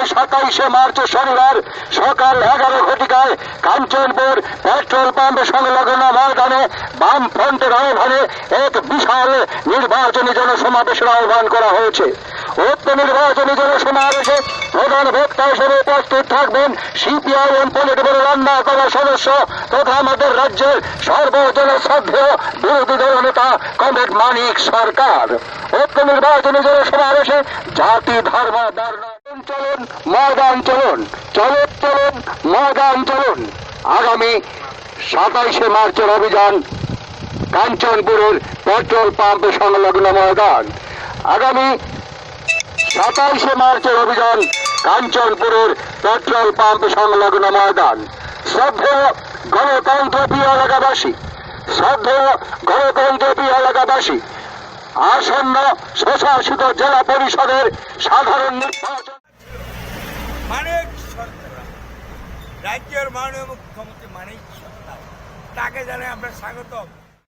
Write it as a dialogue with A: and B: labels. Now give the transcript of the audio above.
A: আগামী 27 মার্চ শনিবার সকাল 11 ঘটিকায় কাঞ্চনপুর পেট্রোল পাম্প সংলগ্ন ময়দানে বামফ্রন্টের আহ্বানে এক বিশাল নির্বাচনী জনসমাবেশের আহ্বান করা হয়েছে। উক্ত নির্বাচনী জনসমাবেশে প্রধান বক্তা হিসেবে উপস্থিত থাকবেন সিপিআইএম পলিট ব্যুরো রান্না করা সদস্য তথা আমাদের রাজ্যের সর্বজনশ্রদ্ধেয় বিরোধী দল নেতা কমরেড মানিক সরকার। উক্ত নির্বাচনী জনসমাবেশে জাতি ধর্ম বর্ণ চলুন ময়দান চলুন, চলুন চলুন ময়দান চলুন। আগামী 27 মার্চের অভিযান কাঞ্চনপুরের পেট্রোল পাম্প সংলগ্ন ময়দান। আগামী 27 মার্চের অভিযান কাঞ্চনপুরের পেট্রোল পাম্প সংলগ্ন ময়দান। শ্রদ্ধেয় গণতন্ত্রপ্রিয় এলাকাবাসী, শ্রদ্ধেয় গণতন্ত্রপ্রিয় এলাকাবাসী, আসন্ন স্বশাসিত জেলা পরিষদের সাধারণ নির্বাচন
B: মানিক সরকার, রাজ্যের মাননীয় মুখ্যমন্ত্রী মানিক সরকার, তাকে জানাই আমরা স্বাগতম।